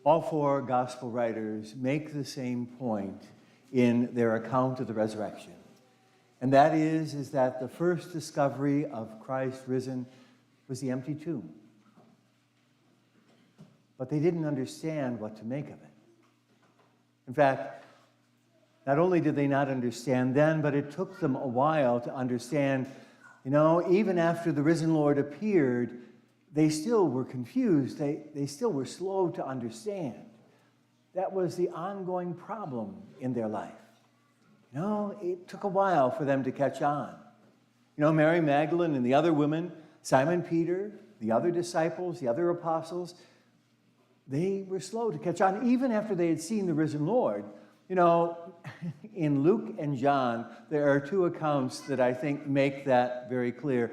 All four gospel writers make the same point in their account of the resurrection. And that is that the first discovery of Christ risen was the empty tomb. But they didn't understand what to make of it. In fact, not only did they not understand then, but it took them a while to understand, even after the risen Lord appeared, they still were confused. They still were slow to understand. That was the ongoing problem in their life. It took a while for them to catch on. Mary Magdalene and the other women, Simon Peter, the other disciples, the other apostles, they were slow to catch on, even after they had seen the risen Lord. In Luke and John, there are two accounts that I think make that very clear.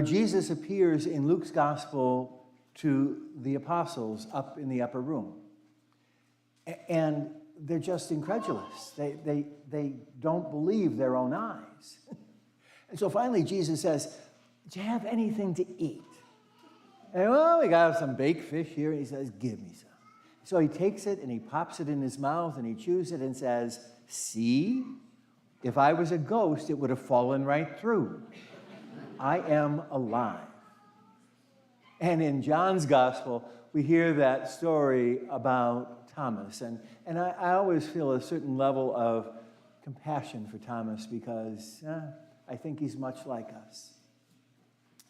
Jesus appears in Luke's gospel to the apostles up in the upper room. And they're just incredulous. They don't believe their own eyes. And so finally Jesus says, "Do you have anything to eat?" And, "Well, we got some baked fish here." And he says, "Give me some." So he takes it and he pops it in his mouth and he chews it and says, "See, if I was a ghost, it would have fallen right through. I am alive." And in John's gospel, we hear that story about Thomas. And I always feel a certain level of compassion for Thomas because I think he's much like us.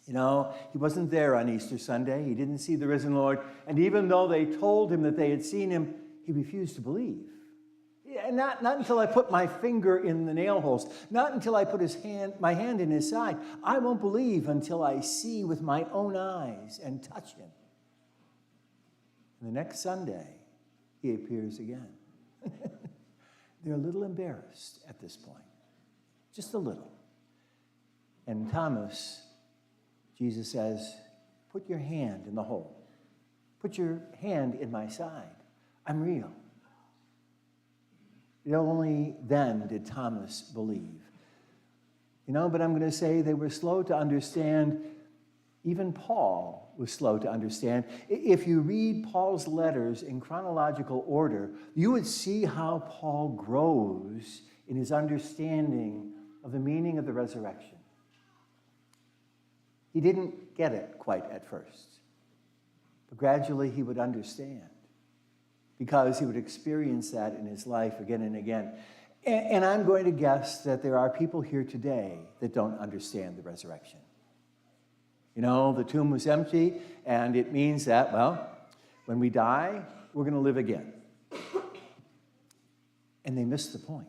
He wasn't there on Easter Sunday. He didn't see the risen Lord. And even though they told him that they had seen him, he refused to believe. Not until I put my finger in the nail holes. Not until I put my hand in his side. I won't believe until I see with my own eyes and touch him. And the next Sunday, he appears again. They're a little embarrassed at this point. Just a little. And Thomas, Jesus says, "Put your hand in the hole. Put your hand in my side. I'm real." Only then did Thomas believe. But I'm going to say they were slow to understand. Even Paul was slow to understand. If you read Paul's letters in chronological order, you would see how Paul grows in his understanding of the meaning of the resurrection. He didn't get it quite at first, but gradually he would understand because he would experience that in his life again and again. And I'm going to guess that there are people here today that don't understand the resurrection. The tomb was empty, and it means that, when we die, we're going to live again. And they missed the point.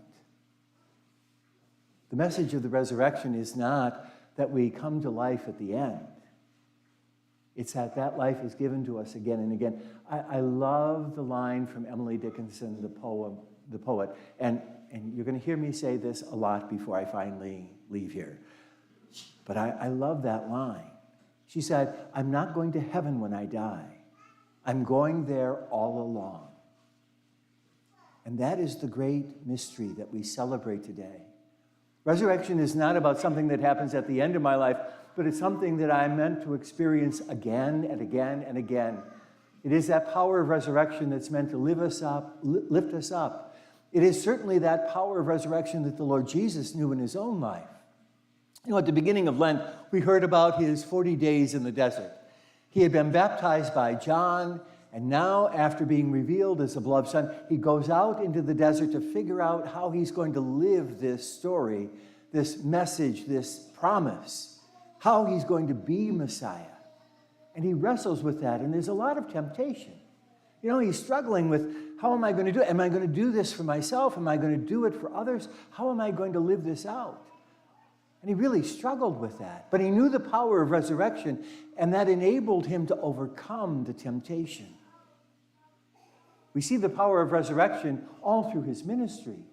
The message of the resurrection is not that we come to life at the end. It's that life is given to us again and again. I love the line from Emily Dickinson, the poet, and you're going to hear me say this a lot before I finally leave here. But I love that line. She said, "I'm not going to heaven when I die. I'm going there all along." And that is the great mystery that we celebrate today. Resurrection is not about something that happens at the end of my life, but it's something that I'm meant to experience again and again and again. It is that power of resurrection that's meant to lift us up. It is certainly that power of resurrection that the Lord Jesus knew in his own life. At the beginning of Lent, we heard about his 40 days in the desert. He had been baptized by John, and now, after being revealed as the beloved Son, he goes out into the desert to figure out how he's going to live this story, this message, this promise, how he's going to be Messiah. And he wrestles with that, and there's a lot of temptation. He's struggling with, how am I going to do it? Am I going to do this for myself? Am I going to do it for others? How am I going to live this out? And he really struggled with that. But he knew the power of resurrection, and that enabled him to overcome the temptation. We see the power of resurrection all through his ministry.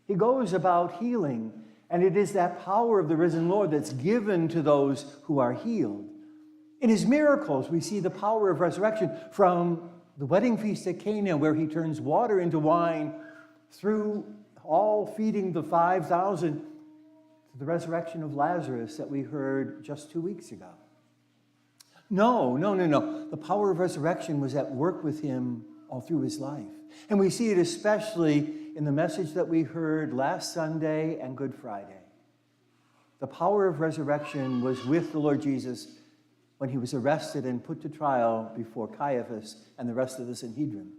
He goes about healing, and it is that power of the risen Lord that's given to those who are healed. In his miracles, we see the power of resurrection from the wedding feast at Cana, where he turns water into wine, through all feeding the 5,000, to the resurrection of Lazarus that we heard just 2 weeks ago. No. The power of resurrection was at work with him all through his life. And we see it especially in the message that we heard last Sunday and Good Friday. The power of resurrection was with the Lord Jesus when he was arrested and put to trial before Caiaphas and the rest of the Sanhedrin.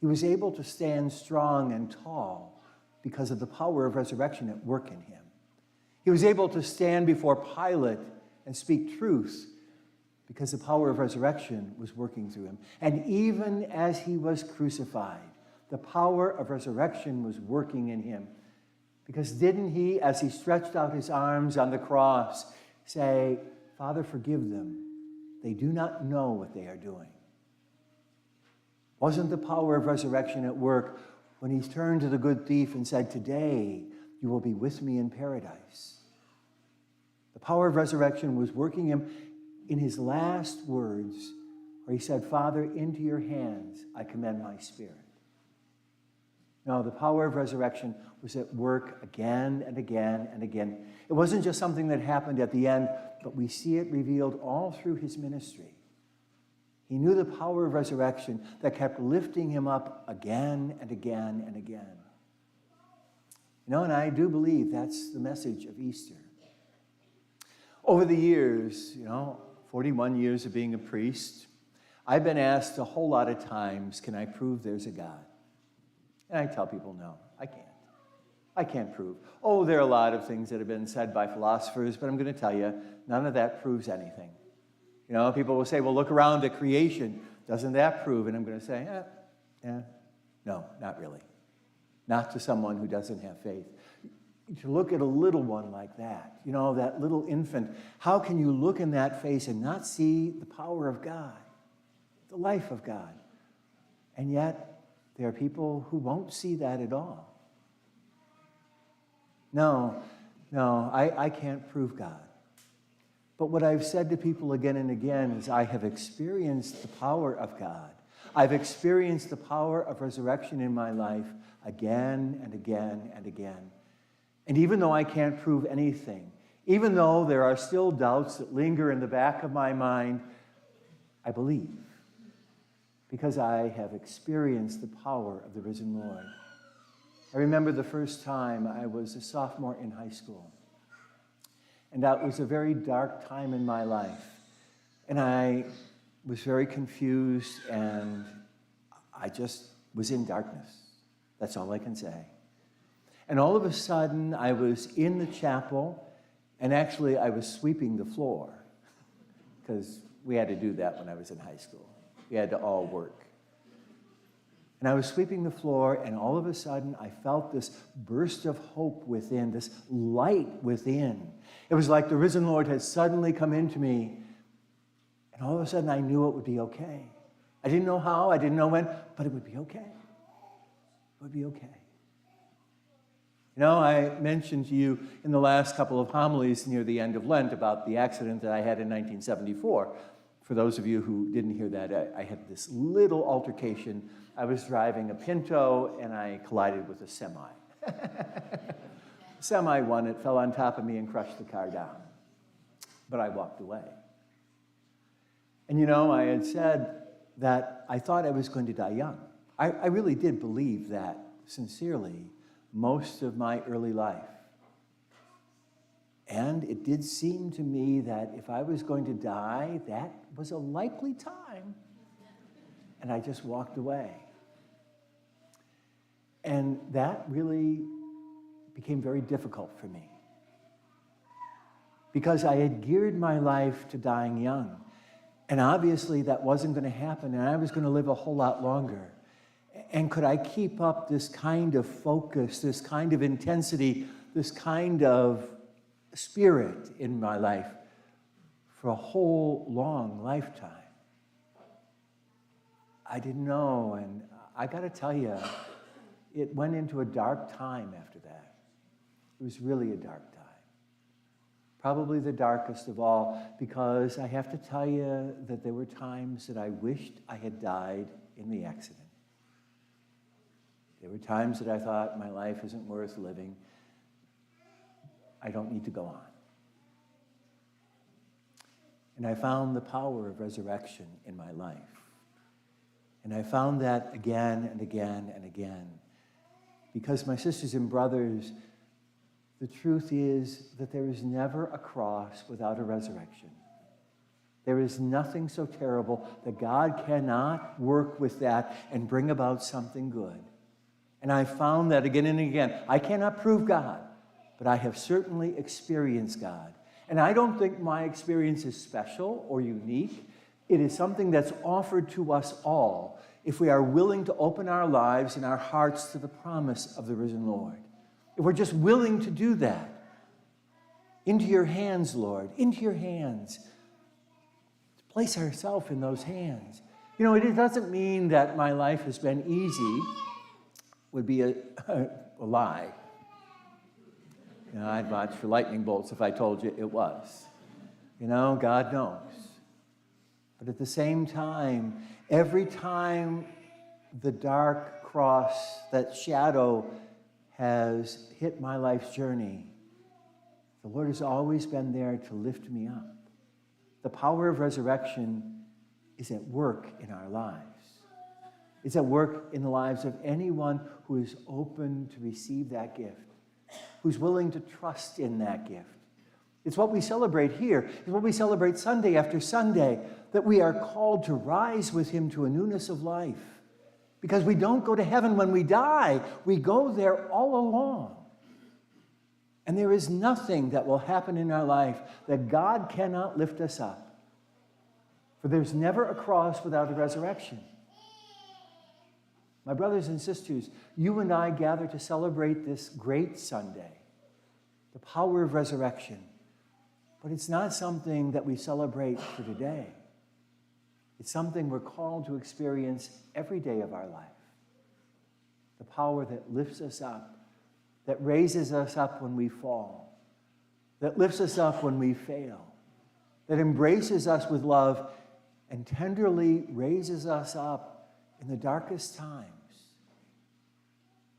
He was able to stand strong and tall because of the power of resurrection at work in him. He was able to stand before Pilate and speak truth because the power of resurrection was working through him. And even as he was crucified, the power of resurrection was working in him. Because didn't he, as he stretched out his arms on the cross, say, "Father, forgive them. They do not know what they are doing"? Wasn't the power of resurrection at work when he turned to the good thief and said, "Today you will be with me in paradise"? The power of resurrection was working him in his last words, where he said, "Father, into your hands I commend my spirit." No, the power of resurrection was at work again and again and again. It wasn't just something that happened at the end, but we see it revealed all through his ministry. He knew the power of resurrection that kept lifting him up again and again and again. And I do believe that's the message of Easter. Over the years, 41 years of being a priest, I've been asked a whole lot of times, can I prove there's a God? And I tell people, no, I can't. I can't prove. Oh, there are a lot of things that have been said by philosophers, but I'm going to tell you, none of that proves anything. People will say, well, look around at creation. Doesn't that prove? And I'm going to say, no, not really. Not to someone who doesn't have faith. To look at a little one like that, that little infant, how can you look in that face and not see the power of God, the life of God? And yet, there are people who won't see that at all. No, I can't prove God. But what I've said to people again and again is I have experienced the power of God. I've experienced the power of resurrection in my life again and again and again. And even though I can't prove anything, even though there are still doubts that linger in the back of my mind, I believe. Because I have experienced the power of the risen Lord. I remember the first time I was a sophomore in high school. And that was a very dark time in my life. And I was very confused, and I just was in darkness. That's all I can say. And all of a sudden, I was in the chapel, and actually I was sweeping the floor, because we had to do that when I was in high school. We had to all work. And I was sweeping the floor, and all of a sudden, I felt this burst of hope within, this light within. It was like the risen Lord had suddenly come into me, and all of a sudden, I knew it would be okay. I didn't know how, I didn't know when, but it would be okay. It would be okay. I mentioned to you in the last couple of homilies near the end of Lent about the accident that I had in 1974. For those of you who didn't hear that, I had this little altercation. I was driving a Pinto, and I collided with a semi. Semi won. It fell on top of me and crushed the car down. But I walked away. And I had said that I thought I was going to die young. I really did believe that sincerely most of my early life. And it did seem to me that if I was going to die, that was a likely time. And I just walked away. And that really became very difficult for me. Because I had geared my life to dying young. And obviously that wasn't going to happen, and I was going to live a whole lot longer. And could I keep up this kind of focus, this kind of intensity, this kind of spirit in my life for a whole long lifetime? I didn't know, and I got to tell you, it went into a dark time after that. It was really a dark time. Probably the darkest of all, because I have to tell you that there were times that I wished I had died in the accident. There were times that I thought my life isn't worth living. I don't need to go on. And I found the power of resurrection in my life. And I found that again and again and again. Because, my sisters and brothers, the truth is that there is never a cross without a resurrection. There is nothing so terrible that God cannot work with that and bring about something good. And I found that again and again. I cannot prove God, but I have certainly experienced God. And I don't think my experience is special or unique. It is something that's offered to us all if we are willing to open our lives and our hearts to the promise of the risen Lord. If we're just willing to do that. Into your hands, Lord, into your hands. To place ourselves in those hands. You know, it doesn't mean that my life has been easy. Would be a lie. You know, I'd watch for lightning bolts if I told you it was. You know, God knows. But at the same time, every time the dark cross, that shadow has hit my life's journey, the Lord has always been there to lift me up. The power of resurrection is at work in our lives. It's at work in the lives of anyone who is open to receive that gift, who's willing to trust in that gift. It's what we celebrate here. It's what we celebrate Sunday after Sunday, that we are called to rise with him to a newness of life. Because we don't go to heaven when we die. We go there all along. And there is nothing that will happen in our life that God cannot lift us up. For there's never a cross without a resurrection. My brothers and sisters, you and I gather to celebrate this great Sunday, the power of resurrection. But it's not something that we celebrate for today. It's something we're called to experience every day of our life. The power that lifts us up, that raises us up when we fall, that lifts us up when we fail, that embraces us with love and tenderly raises us up in the darkest times.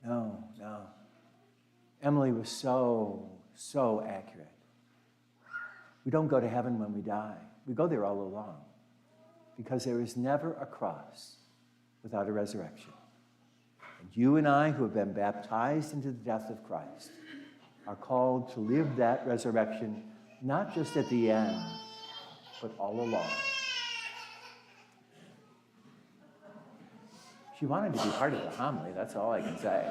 No. Emily was so accurate. We don't go to heaven when we die. We go there all along because there is never a cross without a resurrection. And you and I, who have been baptized into the death of Christ, are called to live that resurrection not just at the end, but all along. She wanted to be part of the homily, that's all I can say.